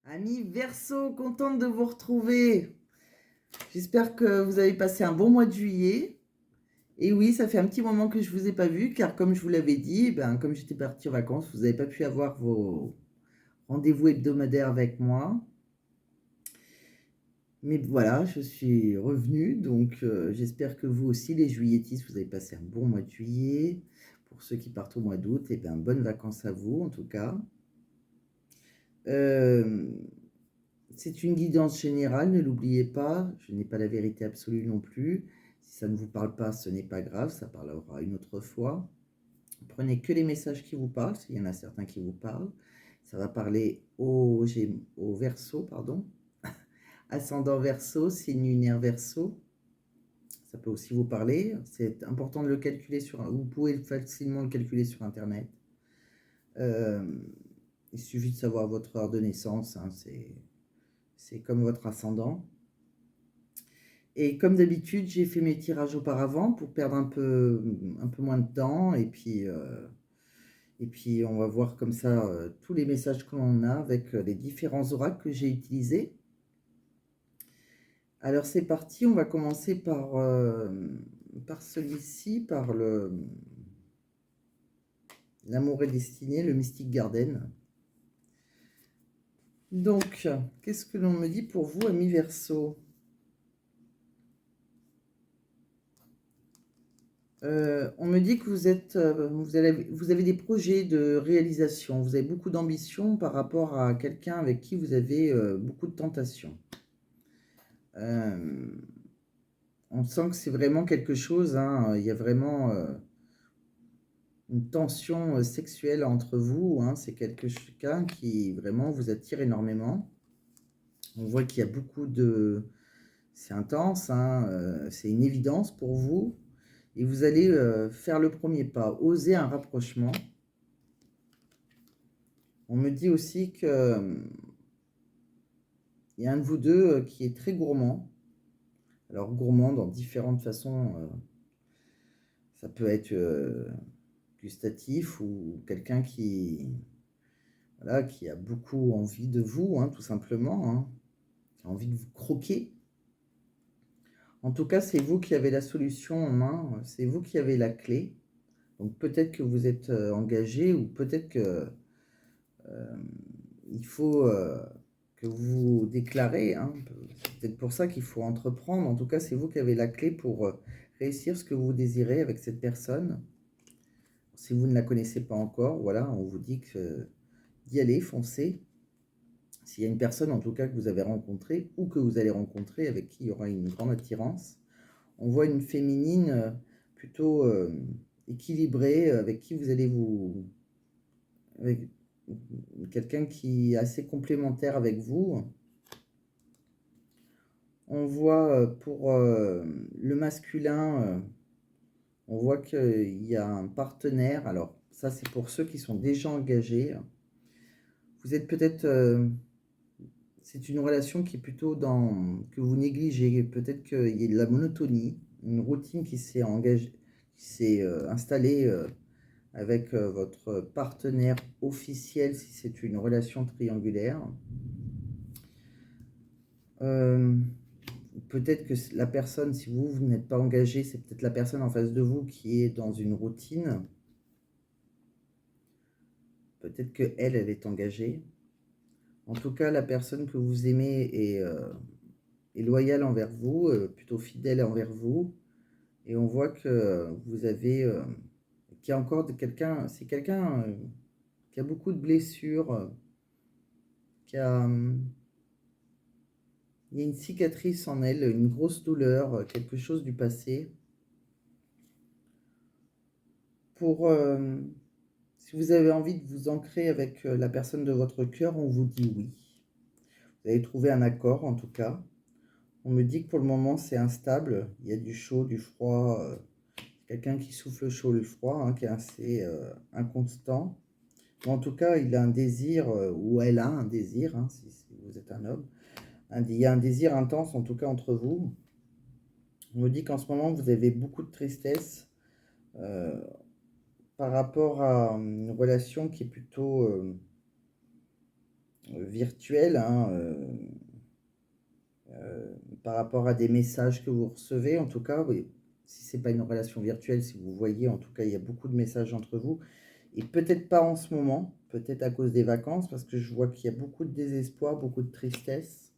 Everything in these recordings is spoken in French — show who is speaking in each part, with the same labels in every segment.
Speaker 1: Amis Verseau, contente de vous retrouver. J'espère que vous avez passé un bon mois de juillet. Et oui, ça fait un petit moment que je ne vous ai pas vu, car comme je vous l'avais dit, comme j'étais partie en vacances, vous n'avez pas pu avoir vos rendez-vous hebdomadaires avec moi. Mais voilà, je suis revenue, donc j'espère que vous aussi, les juilletistes, vous avez passé un bon mois de juillet. Pour ceux qui partent au mois d'août, bonnes vacances à vous en tout cas. Euh, C'est une guidance générale, ne l'oubliez pas. Je n'ai pas la vérité absolue non plus. Si ça ne vous parle pas, ce n'est pas grave, ça parlera une autre fois. Prenez que les messages qui vous parlent, s'il y en a certains qui vous parlent. Ça va parler au Verseau, pardon. Ascendant Verseau, signe lunaire Verseau. Ça peut aussi vous parler. C'est important de le calculer vous pouvez facilement le calculer sur Internet. Euh, il suffit de savoir votre heure de naissance, hein, c'est comme votre ascendant. Et comme d'habitude, j'ai fait mes tirages auparavant pour perdre un peu moins de temps. Et puis on va voir comme ça tous les messages que l'on a avec les différents oracles que j'ai utilisés. Alors c'est parti, on va commencer par celui-ci, l'amour est destiné, le Mystic Garden. Donc, qu'est-ce que l'on me dit pour vous, amis Verseau? On me dit que vous avez des projets de réalisation, vous avez beaucoup d'ambition par rapport à quelqu'un avec qui vous avez beaucoup de tentations. Euh, on sent que c'est vraiment quelque chose, hein, il y a vraiment une tension sexuelle entre vous, hein, c'est quelqu'un qui vraiment vous attire énormément. On voit qu'il y a beaucoup de... C'est intense, hein, c'est une évidence pour vous. Et vous allez faire le premier pas, oser un rapprochement. On me dit aussi que il y a un de vous deux qui est très gourmand. Alors gourmand dans différentes façons. Ça peut être gustatif ou quelqu'un voilà, qui a beaucoup envie de vous, hein, tout simplement, hein, qui a envie de vous croquer. En tout cas, c'est vous qui avez la solution en main, c'est vous qui avez la clé. Donc peut-être que vous êtes engagé ou peut-être que il faut que vous déclarez, hein. C'est peut-être pour ça qu'il faut entreprendre. En tout cas, c'est vous qui avez la clé pour réussir ce que vous désirez avec cette personne. Si vous ne la connaissez pas encore, voilà, on vous dit d'y aller, foncez. S'il y a une personne, en tout cas, que vous avez rencontrée ou que vous allez rencontrer, avec qui il y aura une grande attirance, on voit une féminine plutôt équilibrée, avec qui vous allez avec quelqu'un qui est assez complémentaire avec vous. On voit pour le masculin, on voit qu'il y a un partenaire. Alors ça, c'est pour ceux qui sont déjà engagés. Vous êtes peut-être... c'est une relation qui est plutôt que vous négligez. Peut-être qu'il y a de la monotonie, une routine qui s'est engagée, qui s'est installée avec votre partenaire officiel si c'est une relation triangulaire. Peut-être que la personne, si vous n'êtes pas engagé, c'est peut-être la personne en face de vous qui est dans une routine. Peut-être qu'elle, elle est engagée. En tout cas, la personne que vous aimez est loyale envers vous, plutôt fidèle envers vous. Et on voit que vous avez... qu'il y a encore quelqu'un... C'est quelqu'un qui a beaucoup de blessures, qui a... il y a une cicatrice en elle, une grosse douleur, quelque chose du passé. Si vous avez envie de vous ancrer avec la personne de votre cœur, on vous dit oui. Vous allez trouver un accord en tout cas. On me dit que pour le moment c'est instable. Il y a du chaud, du froid. Quelqu'un qui souffle le chaud, le froid, hein, qui est assez inconstant. Mais en tout cas, il a un désir, ou elle a un désir, hein, si vous êtes un homme. Il y a un désir intense en tout cas entre vous. On me dit qu'en ce moment vous avez beaucoup de tristesse. Par rapport à une relation qui est plutôt virtuelle, hein, par rapport à des messages que vous recevez. En tout cas, oui, si ce n'est pas une relation virtuelle, si vous voyez, en tout cas, il y a beaucoup de messages entre vous. Et peut-être pas en ce moment, peut-être à cause des vacances, parce que je vois qu'il y a beaucoup de désespoir, beaucoup de tristesse.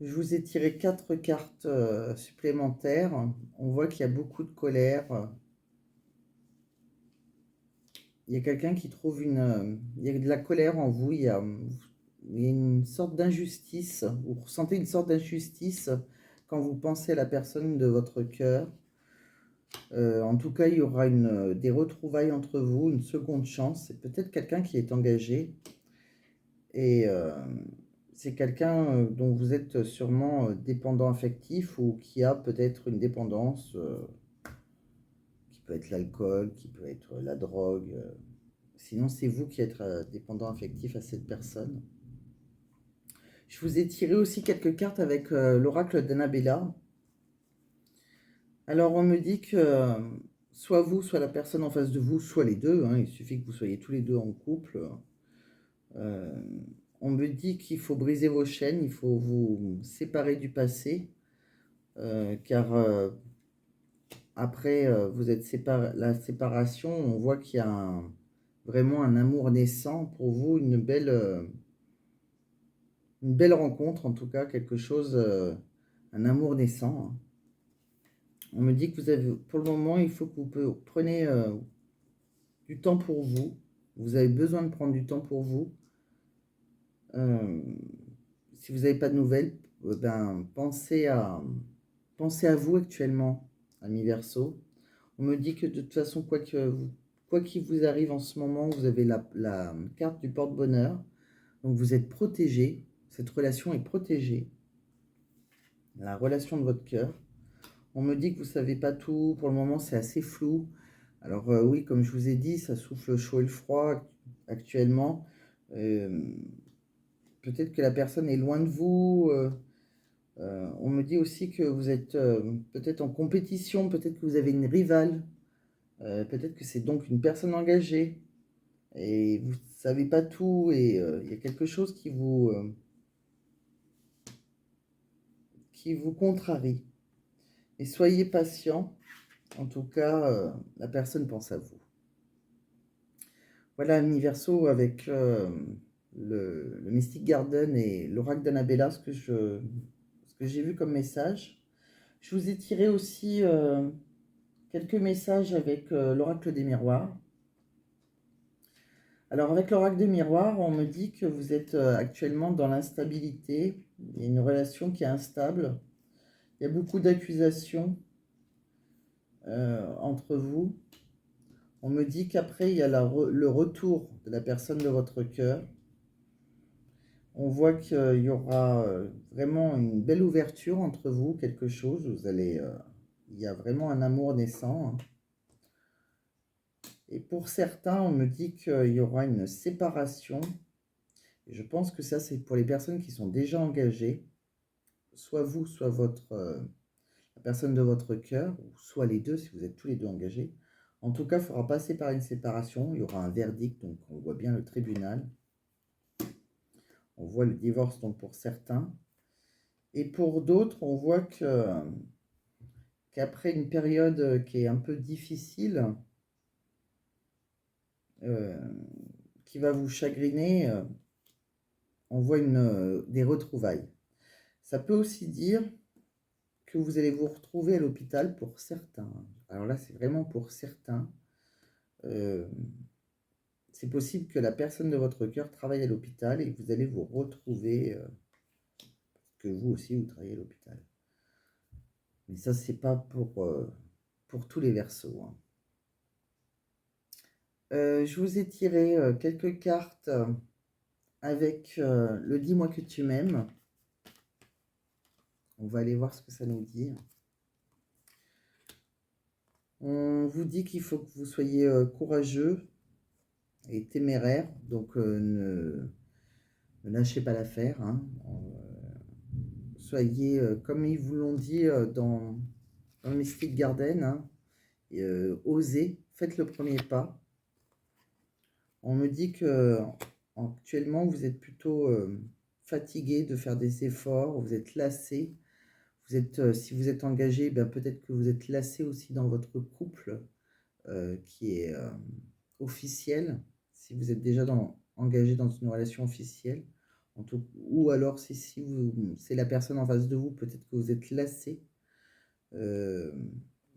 Speaker 1: Je vous ai tiré 4 cartes supplémentaires. On voit qu'il y a beaucoup de colère. Il y a quelqu'un qui trouve il y a de la colère en vous. Il y a une sorte d'injustice. Vous ressentez une sorte d'injustice quand vous pensez à la personne de votre cœur. En tout cas, il y aura des retrouvailles entre vous, une seconde chance. C'est peut-être quelqu'un qui est engagé. Et c'est quelqu'un dont vous êtes sûrement dépendant affectif ou qui a peut-être une dépendance qui peut être l'alcool, qui peut être la drogue. Sinon, c'est vous qui êtes dépendant affectif à cette personne. Je vous ai tiré aussi quelques cartes avec l'oracle d'Annabella. Alors, on me dit que soit vous, soit la personne en face de vous, soit les deux, hein, il suffit que vous soyez tous les deux en couple. On me dit qu'il faut briser vos chaînes, il faut vous séparer du passé, car après vous êtes la séparation, on voit qu'il y a vraiment un amour naissant pour vous, une belle rencontre, en tout cas, quelque chose, un amour naissant, hein. On me dit que vous avez, pour le moment, il faut que vous preniez du temps pour vous. Vous avez besoin de prendre du temps pour vous. Si vous n'avez pas de nouvelles, ben, pensez à vous actuellement, ami Verseau. On me dit que de toute façon, quoi qu'il vous arrive en ce moment, vous avez la carte du porte-bonheur. Donc vous êtes protégé. Cette relation est protégée. La relation de votre cœur. On me dit que vous ne savez pas tout. Pour le moment, c'est assez flou. Alors oui, comme je vous ai dit, ça souffle le chaud et le froid actuellement. Peut-être que la personne est loin de vous. On me dit aussi que vous êtes peut-être en compétition, peut-être que vous avez une rivale, peut-être que c'est donc une personne engagée et vous ne savez pas tout et il y a quelque chose qui vous contrarie. Et soyez patient, en tout cas, la personne pense à vous. Voilà, ami Verseau, avec le Mystic Garden et l'oracle d'Annabella, ce que j'ai vu comme message. Je vous ai tiré aussi quelques messages avec l'oracle des miroirs. Alors avec l'oracle des miroirs, on me dit que vous êtes actuellement dans l'instabilité. Il y a une relation qui est instable. Il y a beaucoup d'accusations entre vous. On me dit qu'après, il y a le retour de la personne de votre cœur. On voit qu'il y aura vraiment une belle ouverture entre vous, quelque chose. Il y a vraiment un amour naissant, hein. Et pour certains, on me dit qu'il y aura une séparation. Et je pense que ça, c'est pour les personnes qui sont déjà engagées. Soit vous, soit la personne de votre cœur, ou soit les deux, si vous êtes tous les deux engagés. En tout cas, il faudra passer par une séparation. Il y aura un verdict, donc on voit bien le tribunal. On voit le divorce, donc pour certains. Et pour d'autres, on voit qu'après une période qui est un peu difficile, qui va vous chagriner, on voit des retrouvailles. Ça peut aussi dire que vous allez vous retrouver à l'hôpital pour certains. Alors là, c'est vraiment pour certains. C'est possible que la personne de votre cœur travaille à l'hôpital et que vous allez vous retrouver, que vous aussi, vous travaillez à l'hôpital. Mais ça, c'est pas pour tous les Verseaux, hein. Je vous ai tiré quelques cartes avec le Dis-moi que tu m'aimes. On va aller voir ce que ça nous dit. On vous dit qu'il faut que vous soyez courageux et téméraire, donc ne lâchez pas l'affaire, hein. Soyez, comme ils vous l'ont dit dans le Mystic Garden, hein, osez, faites le premier pas. On me dit que Actuellement, vous êtes plutôt fatigué de faire des efforts, vous êtes lassé. Vous êtes, si vous êtes engagé, ben, peut-être que vous êtes lassé aussi dans votre couple qui est officiel. Si vous êtes déjà engagé dans une relation officielle, ou alors si c'est la personne en face de vous, peut-être que vous êtes lassé. Euh,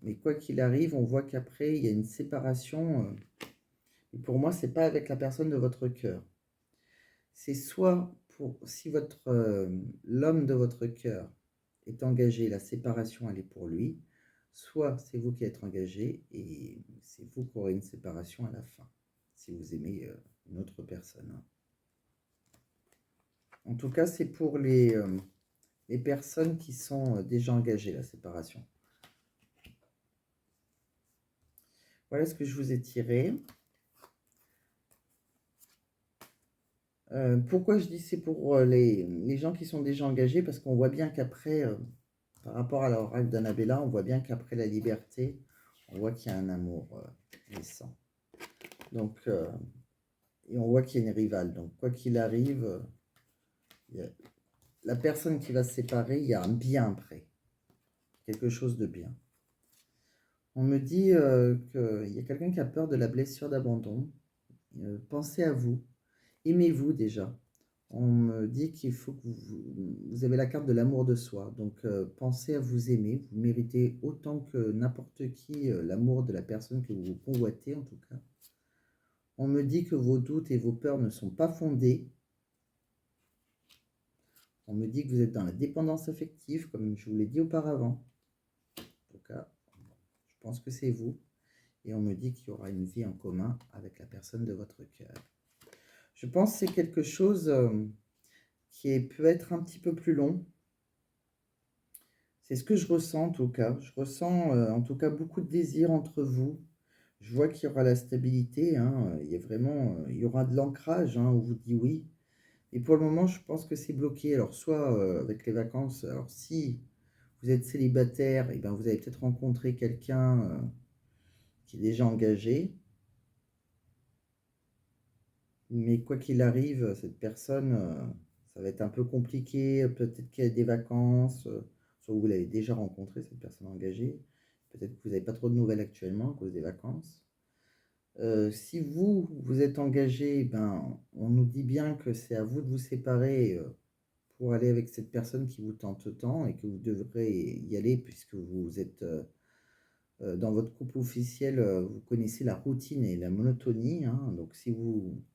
Speaker 1: mais quoi qu'il arrive, on voit qu'après, il y a une séparation. Et pour moi, c'est pas avec la personne de votre cœur. C'est soit si l'homme de votre cœur est engagé, la séparation elle est pour lui, soit c'est vous qui êtes engagé et c'est vous qui aurez une séparation à la fin, si vous aimez une autre personne, hein. En tout cas, c'est pour les personnes qui sont déjà engagées, la séparation. Voilà ce que je vous ai tiré. Pourquoi je dis c'est pour les gens qui sont déjà engagés? Parce qu'on voit bien qu'après, par rapport à l'oracle d'Annabella, on voit bien qu'après la liberté, on voit qu'il y a un amour naissant. Donc, et on voit qu'il y a une rivale. Donc, quoi qu'il arrive, la personne qui va se séparer, il y a un bien après. Quelque chose de bien. On me dit qu'il y a quelqu'un qui a peur de la blessure d'abandon. Pensez à vous. Aimez-vous déjà. On me dit qu'il faut que vous avez la carte de l'amour de soi. Donc, pensez à vous aimer. Vous méritez autant que n'importe qui l'amour de la personne que vous convoitez, en tout cas. On me dit que vos doutes et vos peurs ne sont pas fondés. On me dit que vous êtes dans la dépendance affective, comme je vous l'ai dit auparavant. En tout cas, je pense que c'est vous. Et on me dit qu'il y aura une vie en commun avec la personne de votre cœur. Je pense que c'est quelque chose qui peut être un petit peu plus long. C'est ce que je ressens en tout cas. Je ressens en tout cas beaucoup de désir entre vous. Je vois qu'il y aura la stabilité, hein. Il y a vraiment, il y aura de l'ancrage, hein, on vous dit oui. Et pour le moment, je pense que c'est bloqué. Alors, soit avec les vacances, alors si vous êtes célibataire, et ben, vous avez peut-être rencontré quelqu'un qui est déjà engagé. Mais quoi qu'il arrive, cette personne, ça va être un peu compliqué. Peut-être qu'il y a des vacances, soit vous l'avez déjà rencontré, cette personne engagée. Peut-être que vous n'avez pas trop de nouvelles actuellement à cause des vacances. Si vous êtes engagé, ben, on nous dit bien que c'est à vous de vous séparer pour aller avec cette personne qui vous tente tant et que vous devrez y aller puisque vous êtes dans votre couple officiel, vous connaissez la routine et la monotonie, hein. Donc si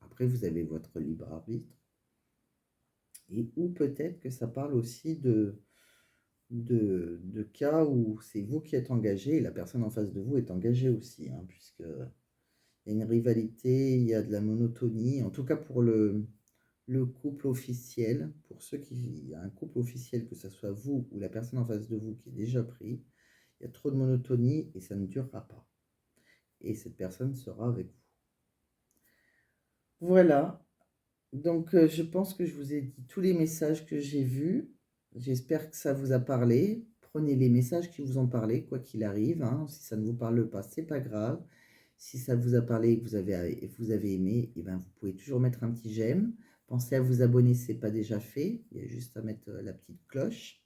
Speaker 1: après vous avez votre libre arbitre. Ou peut-être que ça parle aussi de cas où c'est vous qui êtes engagé et la personne en face de vous est engagée aussi, hein, puisque il y a une rivalité, il y a de la monotonie, en tout cas pour le couple officiel, pour ceux il y a un couple officiel, que ce soit vous ou la personne en face de vous qui est déjà pris, il y a trop de monotonie et ça ne durera pas. Et cette personne sera avec vous. Voilà, donc je pense que je vous ai dit tous les messages que j'ai vus. J'espère que ça vous a parlé. Prenez les messages qui vous ont parlé, quoi qu'il arrive, hein. Si ça ne vous parle pas, c'est pas grave. Si ça vous a parlé et que vous avez aimé, et ben vous pouvez toujours mettre un petit j'aime. Pensez à vous abonner si ce n'est pas déjà fait. Il y a juste à mettre la petite cloche.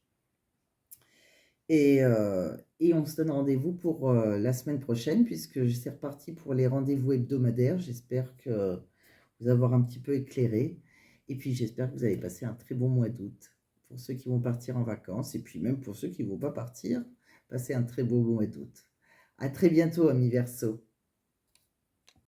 Speaker 1: Et on se donne rendez-vous pour la semaine prochaine, puisque c'est reparti pour les rendez-vous hebdomadaires. J'espère que vous avoir un petit peu éclairé. Et puis j'espère que vous allez passer un très bon mois d'août. Pour ceux qui vont partir en vacances, et puis même pour ceux qui ne vont pas partir, passez un très beau mois d'août. À très bientôt, amis Verseau.